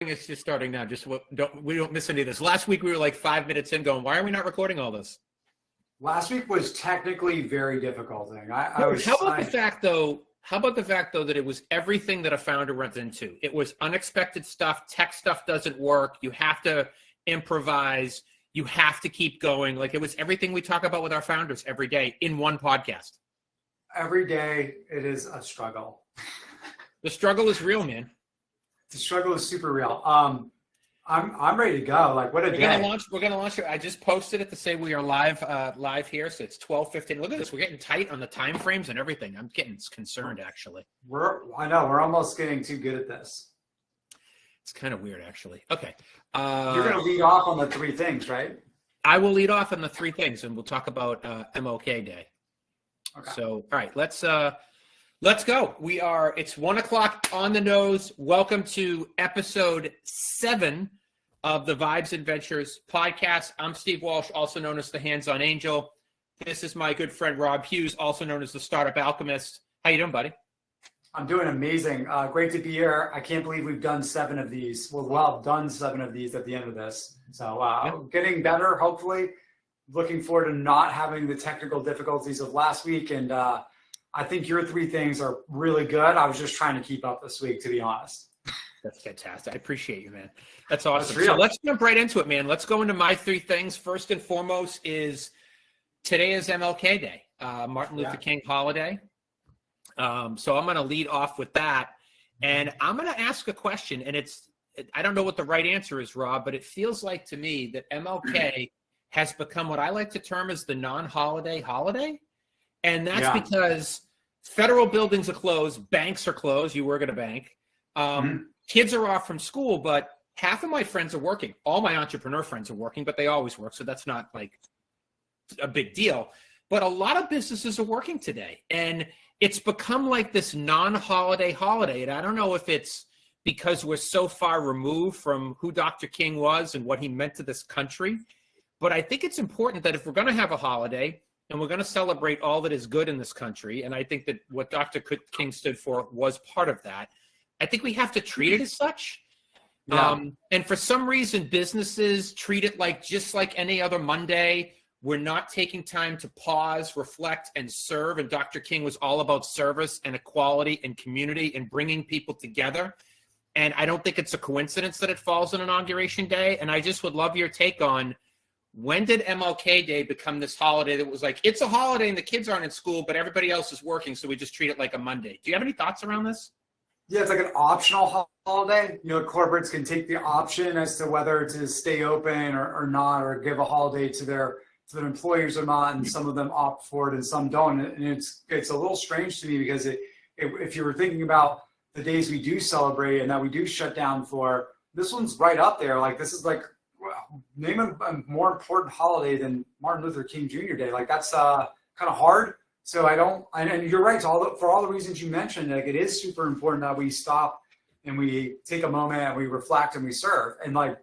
It's just starting now. We don't miss any of this. Last week we were like 5 minutes in going, why are we not recording all this? Last week was technically very difficult thing. How about the fact though that it was everything that a founder runs into? It was unexpected stuff. Tech stuff doesn't work. You have to improvise. You have to keep going. Like it was everything we talk about with our founders every day in one podcast. Every day it is a struggle. The struggle is real, man. The struggle is super real. I'm ready to go. Like, what a day. We're gonna launch it. I just posted it to say we are live here. So it's 12:15. Look at this. We're getting tight on the time frames and everything. I'm getting concerned actually. I know we're almost getting too good at this. It's kind of weird actually. Okay. You're gonna lead off on the three things, right? I will lead off on the three things, and we'll talk about MLK Day. Okay. So, all right, let's go. It's 1 o'clock on the nose. Welcome to episode 7 of the Vibes Adventures podcast. I'm Steve Walsh, also known as the Hands-On Angel. This is my good friend, Rob Hughes, also known as the Startup Alchemist. How you doing, buddy? I'm doing amazing. Great to be here. I can't believe we've done 7 of these. Well, done 7 of these at the end of this. So getting better, hopefully. Looking forward to not having the technical difficulties of last week. And I think your 3 things are really good. I was just trying to keep up this week, to be honest. That's fantastic. I appreciate you, man. That's awesome. So let's jump right into it, man. Let's go into my 3 things. First and foremost is today is MLK Day, Martin Luther King holiday. So I'm going to lead off with that. And I'm going to ask a question. And I don't know what the right answer is, Rob, but it feels like to me that MLK has become what I like to term as the non-holiday holiday. And that's because federal buildings are closed, banks are closed. You work at a bank. Kids are off from school, but half of my friends are working. All my entrepreneur friends are working, but they always work. So that's not like a big deal. But a lot of businesses are working today. And it's become like this non-holiday holiday. And I don't know if it's because we're so far removed from who Dr. King was and what he meant to this country. But I think it's important that if we're going to have a holiday and we're going to celebrate all that is good in this country, and I think that what Dr. King stood for was part of that, I think we have to treat it as such. Yeah. And for some reason, businesses treat it just like any other Monday. We're not taking time to pause, reflect, and serve. And Dr. King was all about service and equality and community and bringing people together. And I don't think it's a coincidence that it falls on Inauguration Day. And I just would love your take on, when did MLK Day become this holiday that was like, it's a holiday and the kids aren't in school, but everybody else is working, so we just treat it like a Monday? Do you have any thoughts around this? Yeah, it's like an optional holiday. Corporates can take the option as to whether to stay open or not, or give a holiday to their employees or not, and some of them opt for it and some don't. And it's a little strange to me because if you were thinking about the days we do celebrate and that we do shut down for, this one's right up there. Like, this is like, name a more important holiday than Martin Luther King Jr. Day. Like, that's kind of hard. So and you're right, for all the reasons you mentioned, like, it is super important that we stop and we take a moment and we reflect and we serve. And like,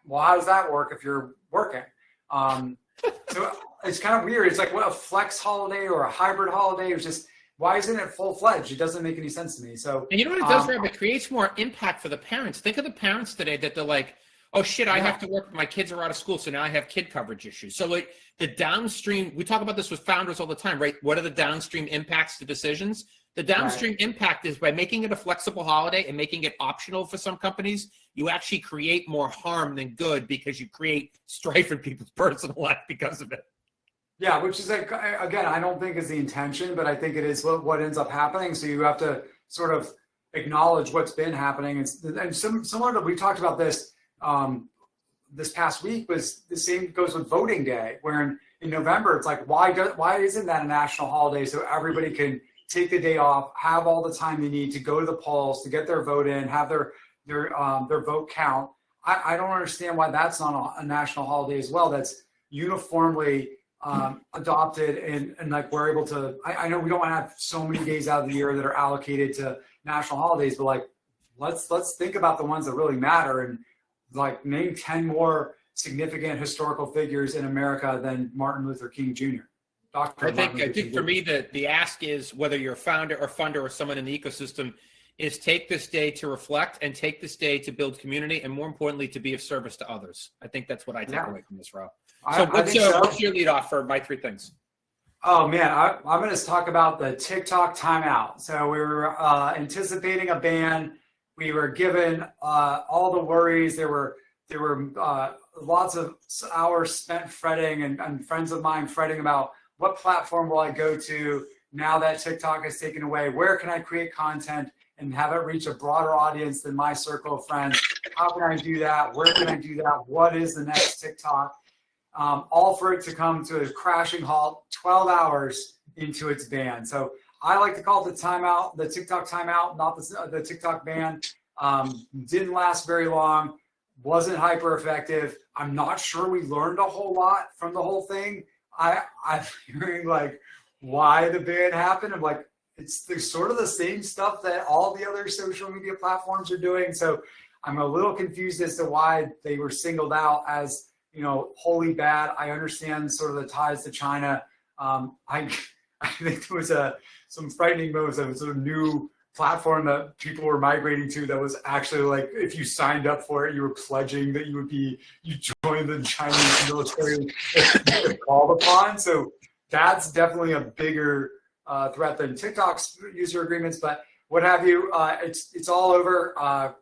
well, how does that work if you're working? So it's kind of weird. It's like, what, a flex holiday or a hybrid holiday? It's just, why isn't it full-fledged? It doesn't make any sense to me. So, and you know what it does, Rob? It creates more impact for the parents. Think of the parents today that they're like, oh shit, I have to work. My kids are out of school, so now I have kid coverage issues. So like the downstream, we talk about this with founders all the time, right? What are the downstream impacts to decisions? The downstream impact is by making it a flexible holiday and making it optional for some companies, you actually create more harm than good because you create strife in people's personal life because of it. Yeah, which is, like, again, I don't think is the intention, but I think it is what ends up happening. So you have to sort of acknowledge what's been happening. And similar to, we talked about this this past week, was the same goes with voting day, where in November, it's like, why isn't that a national holiday so everybody can take the day off, have all the time they need to go to the polls, to get their vote in, have their vote count? I don't understand why that's not a national holiday as well. That's uniformly adopted and like we're able to. I know we don't have so many days out of the year that are allocated to national holidays, but like let's think about the ones that really matter and like name 10 more significant historical figures in America than Martin Luther King Jr. I think for me, the ask is, whether you're a founder or funder or someone in the ecosystem, is take this day to reflect and take this day to build community and, more importantly, to be of service to others. I think that's what I take away from this, Rob. So what's your lead off for my three things? Oh man, I'm going to talk about the TikTok timeout. So we were anticipating a ban. We were given all the worries. There were lots of hours spent fretting, and friends of mine fretting about what platform will I go to now that TikTok is taken away? Where can I create content and have it reach a broader audience than my circle of friends? How can I do that? Where can I do that? What is the next TikTok? All for it to come to a crashing halt 12 hours into its ban. So I like to call it the timeout, the TikTok timeout, not the TikTok ban. Didn't last very long, wasn't hyper effective. I'm not sure we learned a whole lot from the whole thing. I'm hearing like why the ban happened. I'm like, it's sort of the same stuff that all the other social media platforms are doing. So I'm a little confused as to why they were singled out as, wholly bad. I understand sort of the ties to China. I think there was some frightening moves of a sort of new platform that people were migrating to that was actually like, if you signed up for it, you were pledging that you joined the Chinese military if called upon. So that's definitely a bigger threat than TikTok's user agreements, but what have you. It's all over.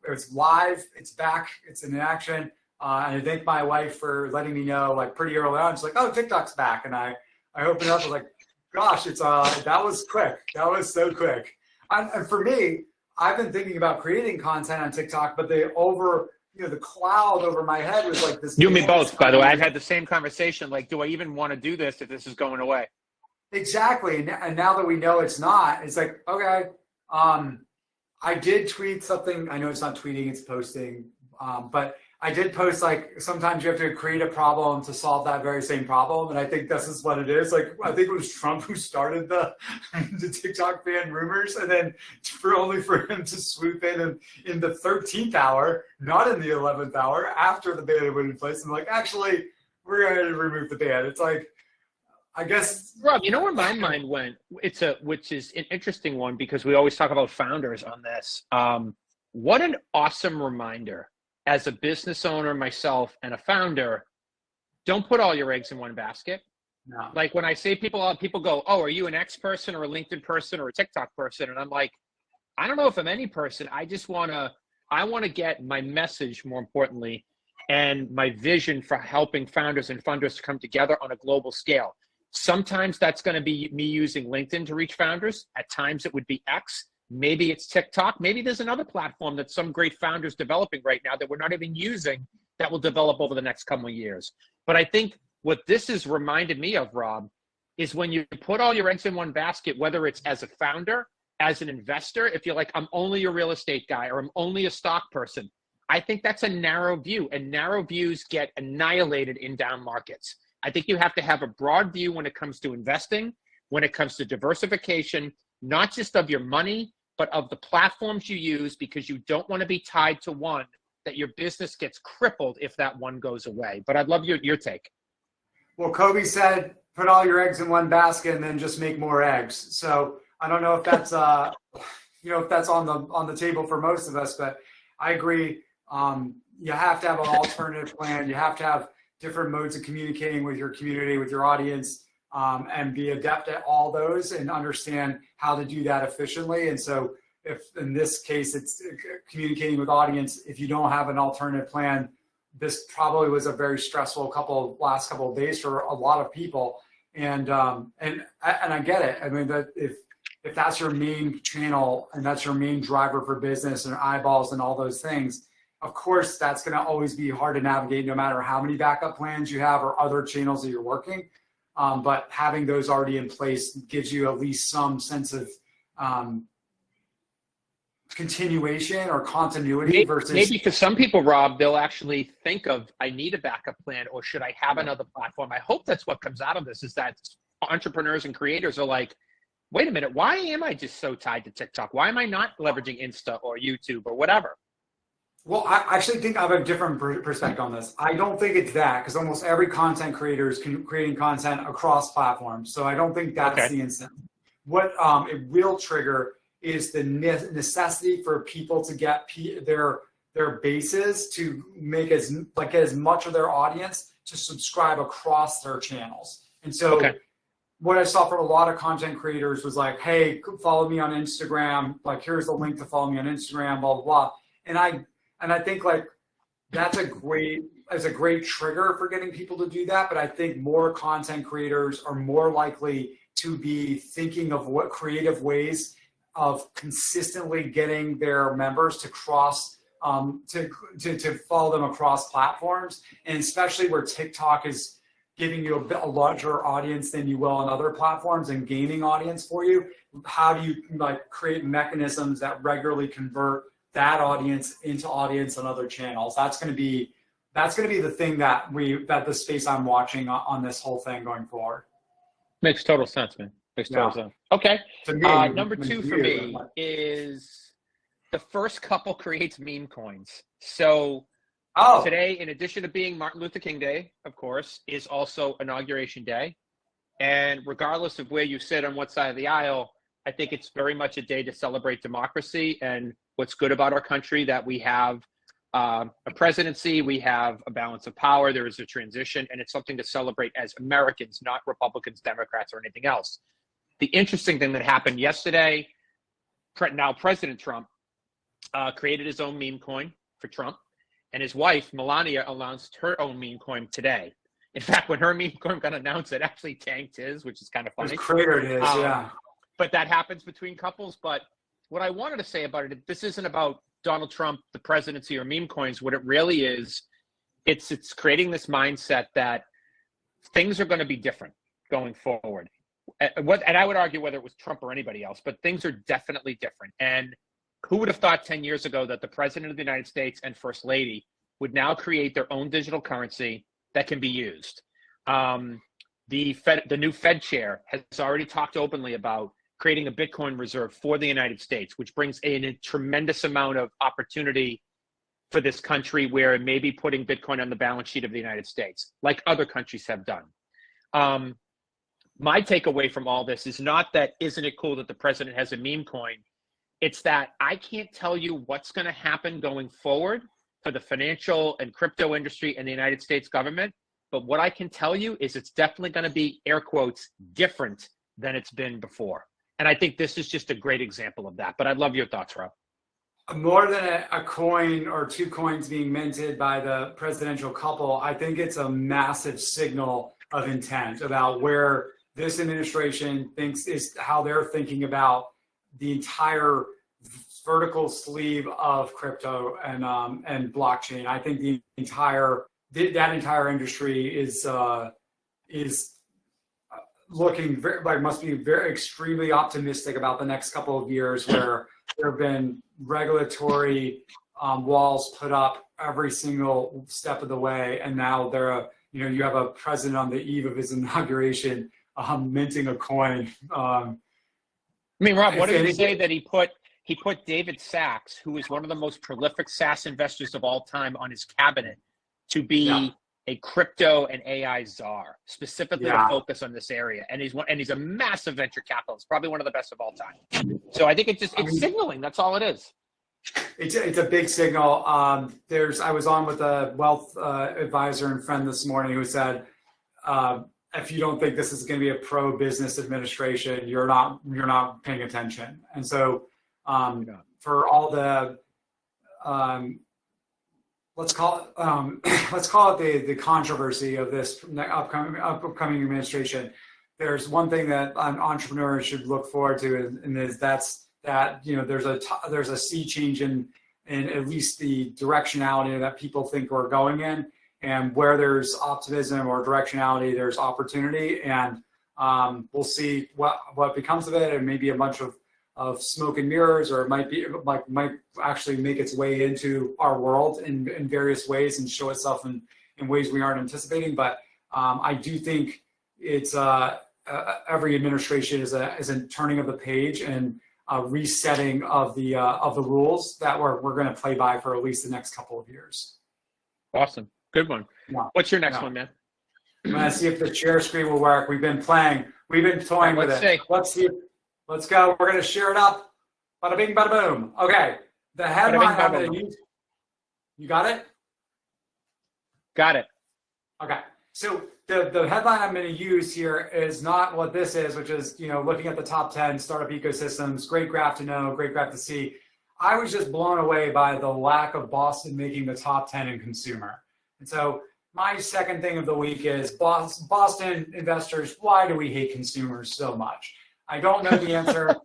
It's live. It's back. It's in action. And I thank my wife for letting me know like pretty early on. She's like, "Oh, TikTok's back," and I opened up. I was like, "Gosh, that was quick. That was so quick." And for me, I've been thinking about creating content on TikTok, but the cloud over my head was like this. You and me both, by the way. I've had the same conversation. Like, do I even want to do this if this is going away? Exactly. And now that we know it's not, it's like, okay. I did tweet something. I know it's not tweeting, it's posting. But I did post like sometimes you have to create a problem to solve that very same problem. And I think this is what it is. Like, I think it was Trump who started the TikTok ban rumors, and then only for him to swoop in the 13th hour, not in the 11th hour, after the ban went in place. And like, actually, we're going to remove the ban. It's like, I guess. Rob, you know where my mind went? Which is an interesting one because we always talk about founders on this. What an awesome reminder. As a business owner myself and a founder, don't put all your eggs in one basket. No. Like when I say people go, "Oh, are you an X person or a LinkedIn person or a TikTok person?" And I'm like, I don't know if I'm any person. I want to get my message, more importantly, and my vision for helping founders and funders to come together on a global scale. Sometimes that's going to be me using LinkedIn to reach founders. At times it would be X. Maybe it's TikTok. Maybe there's another platform that some great founders developing right now that we're not even using that will develop over the next couple of years. But I think what this has reminded me of, Rob, is when you put all your eggs in one basket, whether it's as a founder, as an investor, if you're like, I'm only a real estate guy or I'm only a stock person, I think that's a narrow view, and narrow views get annihilated in down markets. I think you have to have a broad view when it comes to investing, when it comes to diversification, not just of your money, but of the platforms you use, because you don't want to be tied to one that your business gets crippled if that one goes away. But I'd love your take. Well, Kobe said, put all your eggs in one basket and then just make more eggs. So I don't know if that's, if that's on the table for most of us, but I agree. You have to have an alternative plan. You have to have different modes of communicating with your community, with your audience, and be adept at all those and understand how to do that efficiently. And so if in this case, it's communicating with audience, if you don't have an alternative plan, this probably was a very stressful last couple of days for a lot of people. And I get it. I mean, that if that's your main channel and that's your main driver for business and eyeballs and all those things, of course, that's going to always be hard to navigate no matter how many backup plans you have or other channels that you're working. But having those already in place gives you at least some sense of continuation or continuity versus maybe for some people, Rob, they'll actually think of, I need a backup plan, or should I have another platform? I hope that's what comes out of this, is that entrepreneurs and creators are like, wait a minute, why am I just so tied to TikTok? Why am I not leveraging Insta or YouTube or whatever? Well, I actually think I have a different perspective on this. I don't think it's that, because almost every content creator is creating content across platforms. So I don't think that's the incentive. What it will trigger is the necessity for people to get their bases to make as much of their audience to subscribe across their channels. And so what I saw from a lot of content creators was like, hey, follow me on Instagram. Like, here's the link to follow me on Instagram, blah, blah, blah. And I think like that's a great trigger for getting people to do that. But I think more content creators are more likely to be thinking of what creative ways of consistently getting their members to cross to follow them across platforms, and especially where TikTok is giving you a larger audience than you will on other platforms and gaining audience for you. How do you like create mechanisms that regularly convert that audience into audience on other channels? That's going to be the thing that the space I'm watching on this whole thing going forward. Makes total sense, man. Makes total sense. Okay. Number 2 for me is the first couple creates meme coins. So today, in addition to being Martin Luther King Day, of course, is also Inauguration Day. And regardless of where you sit on what side of the aisle, I think it's very much a day to celebrate democracy and what's good about our country, that we have a presidency, we have a balance of power, there is a transition, and it's something to celebrate as Americans, not Republicans, Democrats, or anything else. The interesting thing that happened yesterday, now President Trump created his own meme coin for Trump, and his wife, Melania, announced her own meme coin today. In fact, when her meme coin got announced, it actually tanked his, which is kind of funny. It cratered his, yeah. But that happens between couples. But what I wanted to say about it, this isn't about Donald Trump, the presidency, or meme coins. What it really is, it's creating this mindset that things are going to be different going forward. And I would argue whether it was Trump or anybody else, but things are definitely different. And who would have thought 10 years ago that the president of the United States and first lady would now create their own digital currency that can be used? The new Fed chair has already talked openly about creating a Bitcoin reserve for the United States, which brings in a tremendous amount of opportunity for this country, where it may be putting Bitcoin on the balance sheet of the United States, like other countries have done. My takeaway from all this is not that, isn't it cool that the president has a meme coin? It's that I can't tell you what's going to happen going forward for the financial and crypto industry and the United States government. But what I can tell you is it's definitely going to be, air quotes, different than it's been before. And I think this is just a great example of that. But I'd love your thoughts, Rob. More than a coin or 2 coins being minted by the presidential couple, I think it's a massive signal of intent about where this administration thinks is how they're thinking about the entire vertical sleeve of crypto and blockchain. I think that entire industry is looking must be very extremely optimistic about the next couple of years, where there have been regulatory walls put up every single step of the way, and now you have a president on the eve of his inauguration minting a coin. I mean, Rob, what did he say that he put David Sachs, who is one of the most prolific SaaS investors of all time, on his cabinet to be a crypto and AI czar, specifically to focus on this area. And he's a massive venture capitalist, probably one of the best of all time. So I think it's signaling. That's all it is. It's a big signal. I was on with a wealth advisor and friend this morning who said, if you don't think this is going to be a pro-business administration, you're not paying attention. And so for all the let's call it the controversy of this upcoming administration, there's one thing that entrepreneurs should look forward to, and is that there's a sea change in at least the directionality that people think we're going in. And where there's optimism or directionality, there's opportunity, and we'll see what becomes of it. And maybe a bunch of smoke and mirrors, or it might actually make its way into our world in various ways and show itself in ways we aren't anticipating. But I do think it's every administration is a turning of the page and a resetting of the rules that we're going to play by for at least the next couple of years. Awesome. Good one. Yeah. What's your next one, man? I'm going to see if the share screen will work. We've been toying with it. See. Let's go. We're going to share it up. Bada bing, bada boom. Okay. The headline I'm going to use. You got it? Got it. Okay. So the headline I'm going to use here is not what this is, which is, looking at the top 10 startup ecosystems, great graph to know, great graph to see. I was just blown away by the lack of Boston making the top 10 in consumer. And so my second thing of the week is Boston investors, why do we hate consumers so much? I don't know the answer.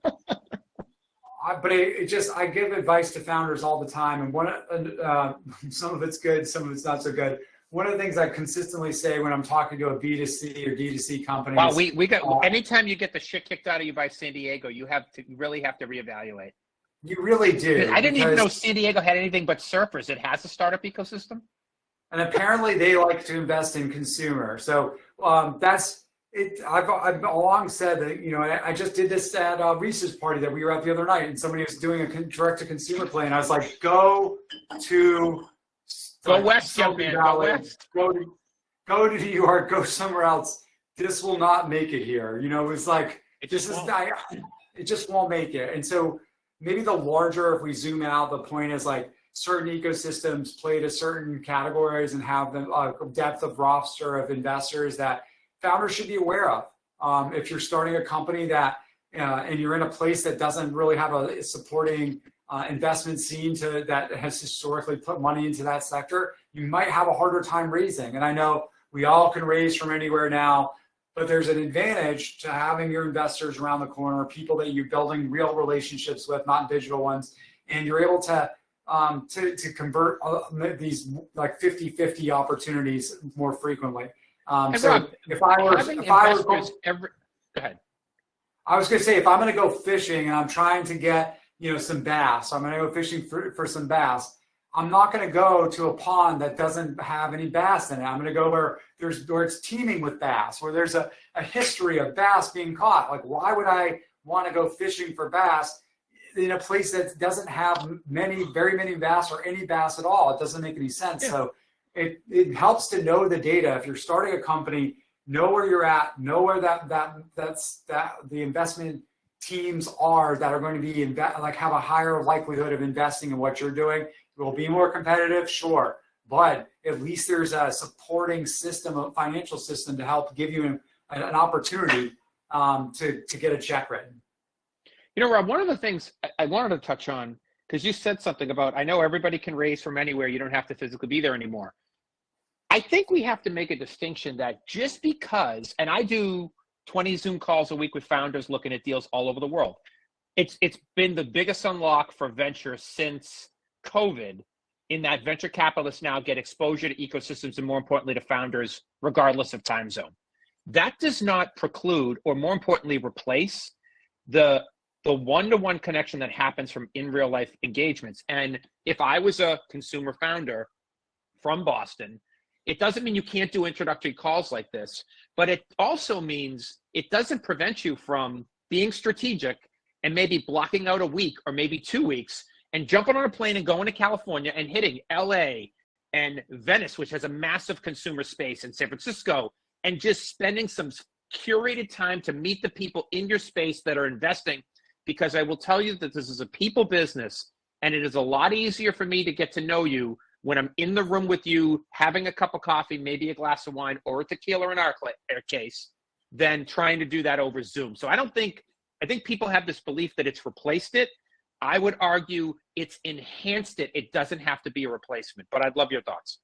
But I give advice to founders all the time, and some of it's good, some of it's not so good. One of the things I consistently say when I'm talking to a B2C or D2C company. Wow, we got anytime you get the shit kicked out of you by San Diego, you really have to reevaluate. You really do. I didn't even know San Diego had anything but surfers. It has a startup ecosystem. And apparently they like to invest in consumer. So that's it. I've long said that, I just did this at Reese's party that we were at the other night, and somebody was doing a direct-to-consumer play, and I was like, go west, young man. Go west. Go to New York. Go somewhere else. This will not make it here. It's like it just won't make it. And so maybe the larger, if we zoom out, the point is like certain ecosystems play to certain categories and have the depth of roster of investors that founders should be aware of. If you're starting a company that and you're in a place that doesn't really have a supporting investment scene that has historically put money into that sector, you might have a harder time raising. And I know we all can raise from anywhere now, but there's an advantage to having your investors around the corner, people that you're building real relationships with, not digital ones, and you're able to convert these like 50-50 opportunities more frequently. So Rob, if I were go ahead. I was going to say, if I'm going to go fishing and I'm trying to get some bass, I'm going to go fishing for some bass. I'm not going to go to a pond that doesn't have any bass in it. I'm going to go where it's teeming with bass, where there's a history of bass being caught. Like, why would I want to go fishing for bass in a place that doesn't have very many bass or any bass at all? It doesn't make any sense. Yeah. So it helps to know the data. If you're starting a company, know where you're at, know where that's the investment teams are that are going to be have a higher likelihood of investing in what you're doing. It will be more competitive, sure, but at least there's a supporting system, a financial system to help give you an opportunity to get a check written. Rob, one of the things I wanted to touch on, because you said something about, I know everybody can raise from anywhere, you don't have to physically be there anymore. I think we have to make a distinction that just because, and I do 20 Zoom calls a week with founders looking at deals all over the world. It's been the biggest unlock for venture since COVID, in that venture capitalists now get exposure to ecosystems and, more importantly, to founders, regardless of time zone. That does not preclude, or more importantly, replace the one-to-one connection that happens from in real life engagements. And if I was a consumer founder from Boston, it doesn't mean you can't do introductory calls like this, but it also means it doesn't prevent you from being strategic and maybe blocking out a week or maybe 2 weeks and jumping on a plane and going to California and hitting LA and Venice, which has a massive consumer space, in San Francisco, and just spending some curated time to meet the people in your space that are investing. Because I will tell you that this is a people business, and it is a lot easier for me to get to know you when I'm in the room with you, having a cup of coffee, maybe a glass of wine or a tequila in our case, than trying to do that over Zoom. So I think people have this belief that it's replaced it. I would argue it's enhanced it. It doesn't have to be a replacement, but I'd love your thoughts.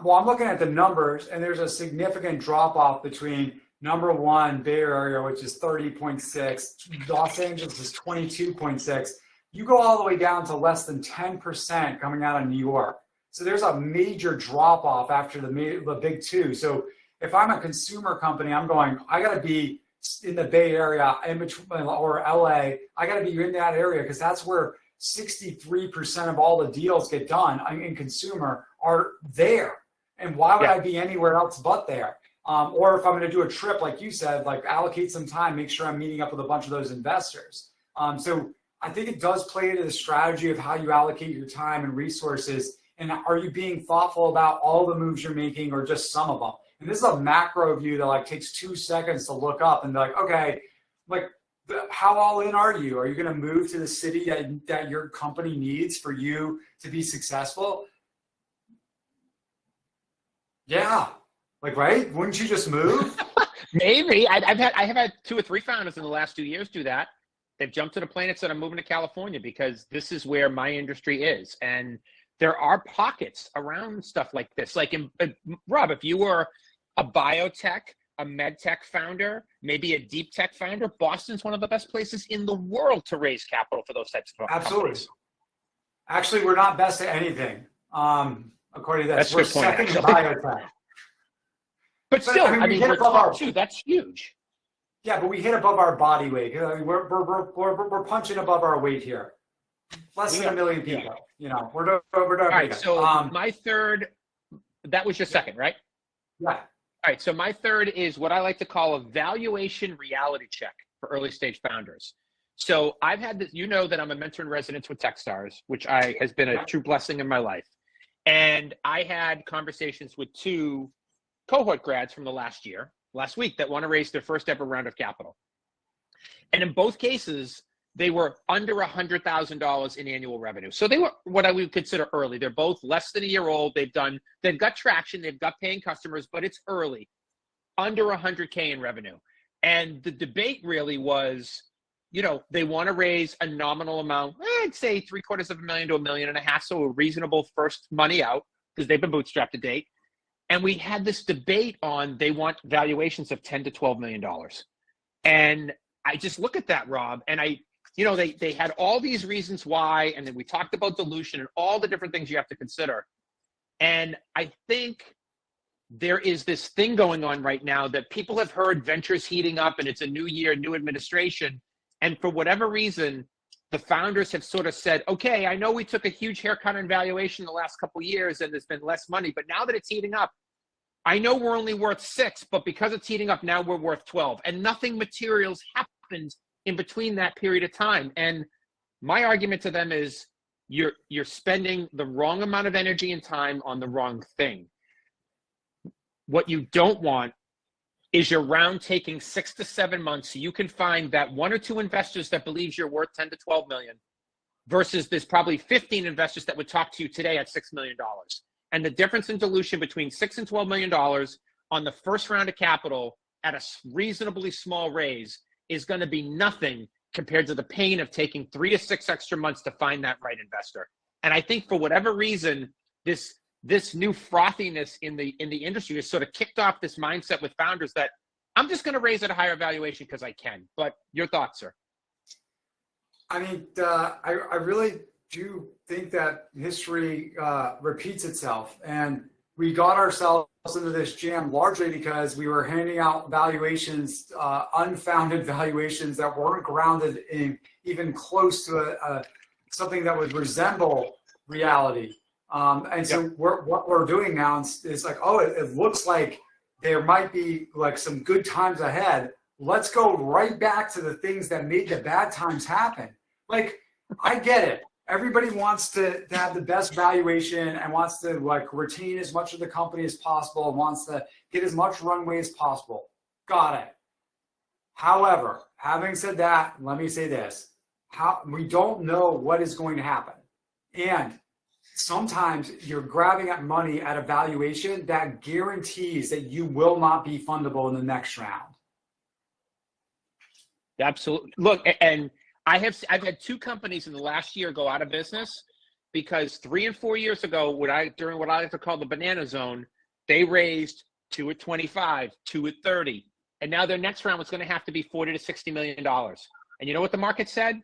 Well, I'm looking at the numbers, and there's a significant drop off between number one, Bay Area, which is 30.6, Los Angeles is 22.6. You go all the way down to less than 10% coming out of New York. So there's a major drop off after the big two. So if I'm a consumer company, I'm going, I got to be in the Bay Area, in between, or LA. I got to be in that area because that's where 63% of all the deals get done in consumer are there. And why would I be anywhere else but there? Or if I'm going to do a trip, like you said, like allocate some time, make sure I'm meeting up with a bunch of those investors. So I think it does play into the strategy of how you allocate your time and resources. And are you being thoughtful about all the moves you're making or just some of them? And this is a macro view that takes 2 seconds to look up and be like, okay, how all in are you? Are you going to move to the city that your company needs for you to be successful? Yeah. Like, right? Wouldn't you just move? Maybe. I have had 2 or 3 founders in the last 2 years do that. They've jumped to the plane and said, I'm moving to California because this is where my industry is. And there are pockets around stuff like this. Like, Rob, if you were a biotech, a med tech founder, maybe a deep tech founder, Boston's one of the best places in the world to raise capital for those types of Absolutely. companies. Actually, we're not best at anything. According to this, we're second in biotech. But still, I mean we're top 2. That's huge. Yeah, but we hit above our body weight. I mean, we're punching above our weight here. Less than 1 million people. Yeah. You know, we're doing. All right. So my third. That was your second, right? Yeah. All right, so my third is what I like to call a valuation reality check for early stage founders. So I've had this, you know that I'm a mentor in residence with Techstars, which has been a true blessing in my life. And I had conversations with 2 cohort grads from the last week, that want to raise their first ever round of capital. And in both cases, they were under $100,000 in annual revenue. So they were what I would consider early. They're both less than a year old. They've got traction. They've got paying customers, but it's early, under 100K in revenue. And the debate really was, you know, they want to raise a nominal amount, I'd say $750,000 to $1.5 million. So a reasonable first money out because they've been bootstrapped to date. And we had this debate on they want valuations of $10 to $12 million. And I just look at that, Rob, and they had all these reasons why, and then we talked about dilution and all the different things you have to consider. And I think there is this thing going on right now that people have heard ventures heating up and it's a new year, new administration. And for whatever reason, the founders have sort of said, okay, I know we took a huge haircut on valuation the last couple of years and there's been less money, but now that it's heating up, I know we're only worth 6, but because it's heating up now, we're worth 12. And nothing material's happened in between that period of time. And my argument to them is you're spending the wrong amount of energy and time on the wrong thing. What you don't want is your round taking 6 to 7 months so you can find that 1 or 2 investors that believes you're worth 10 to 12 million versus there's probably 15 investors that would talk to you today at $6 million. And the difference in dilution between $6 and $12 million on the first round of capital at a reasonably small raise is going to be nothing compared to the pain of taking 3 to 6 extra months to find that right investor. And I think for whatever reason, this new frothiness in the industry has sort of kicked off this mindset with founders that I'm just going to raise at a higher valuation because I can. But your thoughts, sir? I mean, I really do think that history repeats itself, and we got ourselves into this jam largely because we were handing out valuations, unfounded valuations that weren't grounded in even close to something that would resemble reality. And so what we're doing now is like, oh, it looks like there might be like some good times ahead. Let's go right back to the things that made the bad times happen. Like, I get it. Everybody wants to have the best valuation and wants to like retain as much of the company as possible and wants to get as much runway as possible. Got it. However, having said that, let me say this. We don't know what is going to happen. And sometimes you're grabbing at money at a valuation that guarantees that you will not be fundable in the next round. Absolutely. Look, and I've had 2 companies in the last year go out of business because 3 and 4 years ago, during what I like to call the banana zone, they raised 2 at 25, 2 at 30, and now their next round was going to have to be $40 to $60 million. And you know what the market said?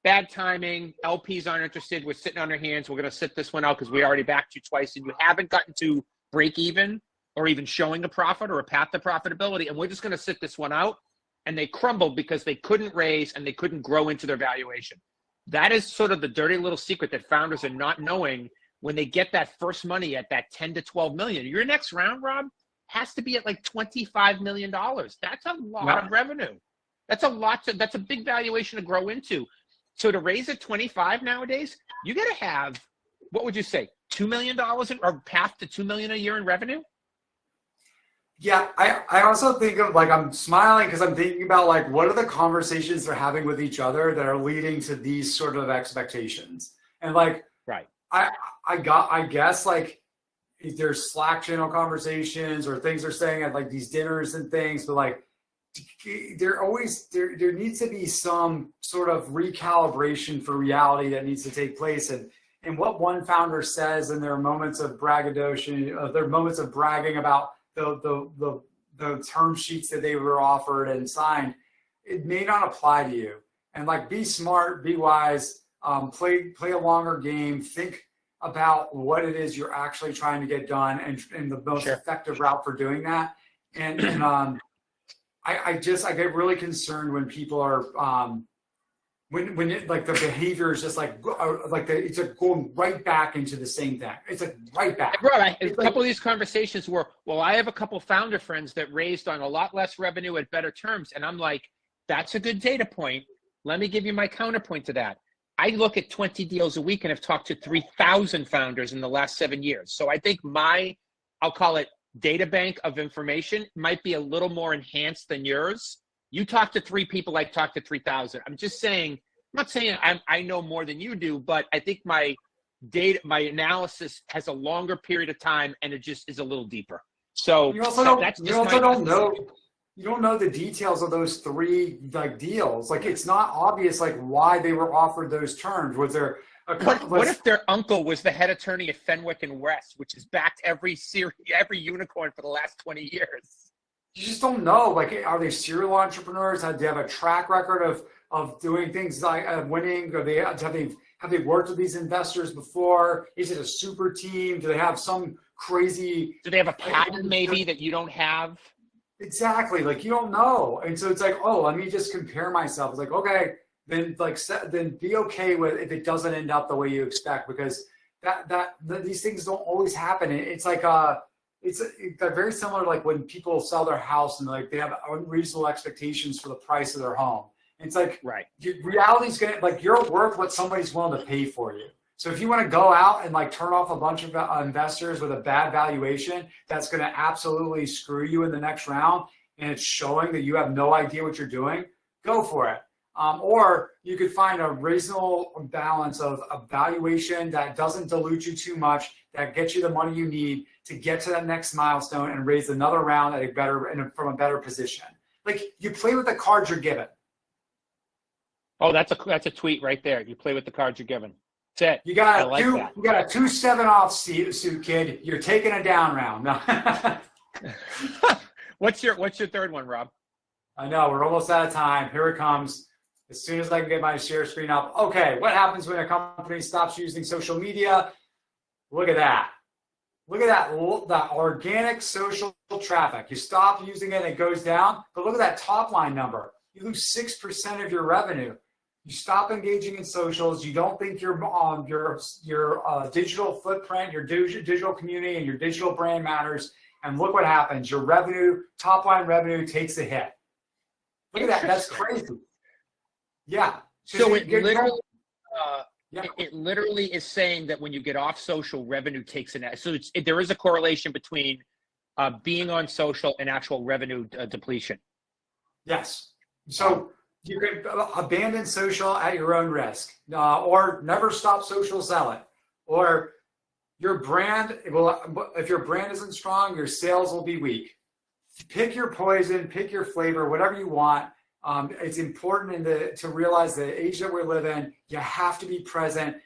Bad timing. LPs aren't interested. We're sitting on our hands. We're going to sit this one out because we already backed you twice, and you haven't gotten to break even or even showing a profit or a path to profitability, and we're just going to sit this one out. And they crumbled because they couldn't raise and they couldn't grow into their valuation. That is sort of the dirty little secret that founders are not knowing when they get that first money at that 10 to 12 million. Your next round, Rob, has to be at like $25 million. That's a lot of revenue. That's a big valuation to grow into. So to raise at 25 nowadays, you got to have, what would you say, $2 million or path to $2 million a year in revenue? Yeah, I also think of like I'm smiling because I'm thinking about like what are the conversations they're having with each other that are leading to these sort of expectations. And like Right. I guess like if there's Slack channel conversations or things they're saying at like these dinners and things, but like there needs to be some sort of recalibration for reality that needs to take place. And what one founder says in their moments of braggadocio, their moments of bragging about the term sheets that they were offered and signed, it may not apply to you. And like, be smart, be wise, play a longer game, think about what it is you're actually trying to get done and the most effective route for doing that. And I get really concerned when people are when it, like the behavior is just it's like going right back into the same thing. It's like right back. Right. A couple of these conversations were, well, I have a couple founder friends that raised on a lot less revenue at better terms. And I'm like, that's a good data point. Let me give you my counterpoint to that. I look at 20 deals a week and have talked to 3,000 founders in the last 7 years. So I think I'll call it data bank of information might be a little more enhanced than yours. You talk to 3 people, I talk to 3,000. I'm just saying, I'm not saying I know more than you do, but I think my analysis has a longer period of time and it just is a little deeper. So you also don't know the details of those 3 like deals. Like it's not obvious like why they were offered those terms. Was there what if their uncle was the head attorney at Fenwick and West, which has backed every unicorn for the last 20 years? You just don't know. Like, are they serial entrepreneurs? Do they have a track record of doing things like winning? Or have they worked with these investors before? Is it a super team? Do they have some crazy? Do they have a patent maybe that you don't have? Exactly. Like you don't know, and so it's like, oh, let me just compare myself. It's like, okay, then be okay with if it doesn't end up the way you expect, because these things don't always happen. It's like it's very similar to like when people sell their house and like they have unreasonable expectations for the price of their home. It's like reality's you're worth what somebody's willing to pay for you. So if you want to go out and like turn off a bunch of investors with a bad valuation, that's going to absolutely screw you in the next round, and it's showing that you have no idea what you're doing, go for it. Or you could find a reasonable balance of a valuation that doesn't dilute you too much, that gets you the money you need to get to that next milestone and raise another round from a better position. Like you play with the cards you're given. Oh, that's a tweet right there. You play with the cards you're given. That's it. You got a 2-7 off suit, kid. You're taking a down round. What's your third one, Rob? I know we're almost out of time. Here it comes. As soon as I can get my share screen up. Okay, what happens when a company stops using social media? Look at that. Look at that organic social traffic. You stop using it, it goes down. But look at that top line number. You lose 6% of your revenue. You stop engaging in socials. You don't think your digital footprint, your digital community, and your digital brand matters. And look what happens. Your revenue, top line revenue, takes a hit. Look at that. That's crazy. Yeah. So it literally is saying that when you get off social, revenue takes an. So there is a correlation between being on social and actual revenue depletion. Yes. So you can abandon social at your own risk, or never stop social, sell it. Or your brand if your brand isn't strong, your sales will be weak. Pick your poison, pick your flavor, whatever you want. It's important to realize the age that we live in, you have to be present.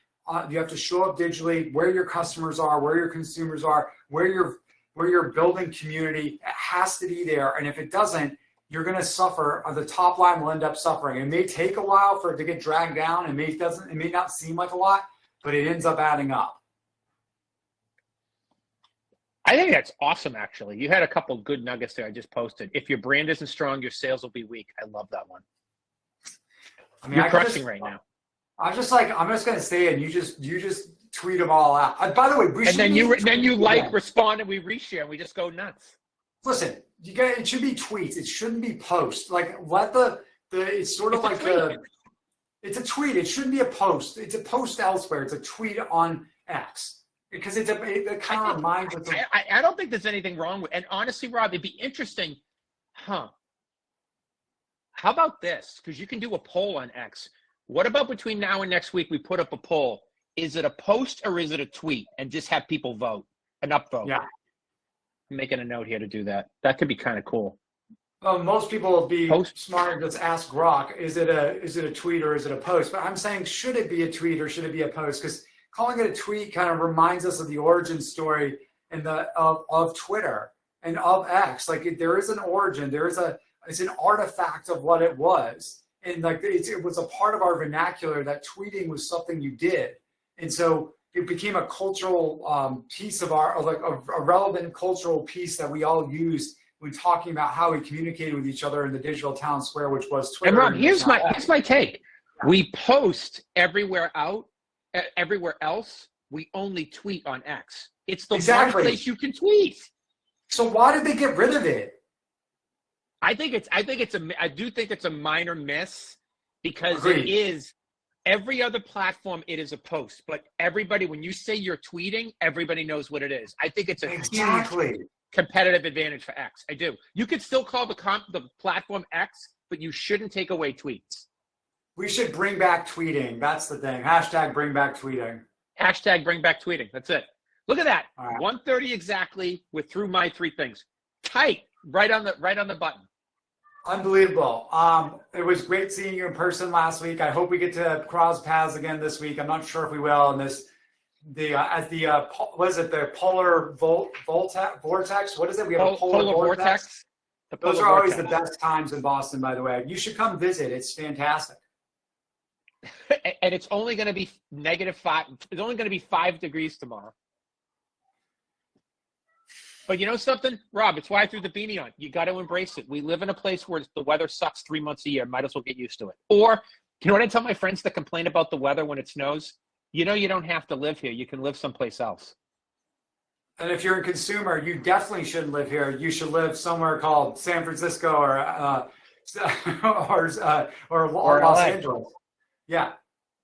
You have to show up digitally where your customers are, where your consumers are, where you're building community. It has to be there. And if it doesn't, you're going to suffer. The top line will end up suffering. It may take a while for it to get dragged down. It may not seem like a lot, but it ends up adding up. I think that's awesome, actually. You had a couple good nuggets there I just posted. If your brand isn't strong, your sales will be weak. I love that one. I mean, you're crushing right now. I'm just going to say it, and you just tweet them all out. By the way, then you respond, and we reshare, and we just go nuts. Listen, it should be tweets. It shouldn't be posts. Like it's sort of it's a tweet. It shouldn't be a post. It's a post elsewhere. It's a tweet on X. because it kind of reminds us. I don't think there's anything wrong with. And honestly, Rob, it'd be interesting, huh? How about this? Because you can do a poll on X. What about between now and next week? We put up a poll. Is it a post or is it a tweet? And just have people vote, an upvote. Yeah. I'm making a note here to do that. That could be kind of cool. Most people will be smart and just ask Grok, is it a tweet or is it a post? But I'm saying, should it be a tweet or should it be a post? Because calling it a tweet kind of reminds us of the origin story and of Twitter and of X. Like there is an origin, it's an artifact of what it was, and like it was a part of our vernacular that tweeting was something you did, and so it became a cultural piece of a relevant cultural piece that we all used when talking about how we communicated with each other in the digital town square, which was Twitter. And Rob, here's my take. Yeah. We post everywhere else. We only tweet on X. It's the one place you can tweet. So why did they get rid of it? I do think it's a minor miss because it is every other platform. It is a post, but everybody, when you say you're tweeting, everybody knows what it is. I think it's a huge competitive advantage for X. I do. You could still call the platform X, but you shouldn't take away tweets. We should bring back tweeting. That's the thing. Hashtag bring back tweeting. Hashtag bring back tweeting. That's it. Look at that. Right. 1:30 exactly. We're through my 3 things. Tight. Right on the button. Unbelievable. It was great seeing you in person last week. I hope we get to cross paths again this week. I'm not sure if we will. And what is it? The polar vortex? What is it? We have a polar vortex. Those are always the best times in Boston, by the way. You should come visit. It's fantastic. And it's only going to be -5. It's only going to be 5 degrees tomorrow. But you know something, Rob? It's why I threw the beanie on. You got to embrace it. We live in a place where the weather sucks 3 months a year. Might as well get used to it. Or, you know what I tell my friends that complain about the weather when it snows? You know you don't have to live here. You can live someplace else. And if you're a consumer, you definitely shouldn't live here. You should live somewhere called San Francisco or Los Angeles. Yeah.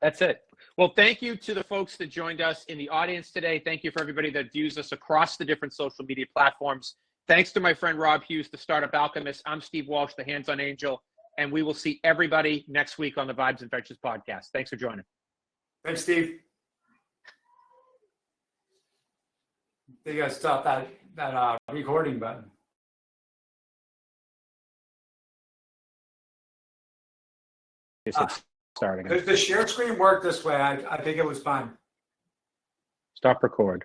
That's it. Well, thank you to the folks that joined us in the audience today. Thank you for everybody that views us across the different social media platforms. Thanks to my friend Rob Hughes, the Startup Alchemist. I'm Steve Walsh, the Hands-On Angel, and we will see everybody next week on the Vibes and Ventures podcast. Thanks for joining. Thanks, Steve. You guys stop that recording button. Starting. Does the share screen work this way? I think it was fine. Stop record.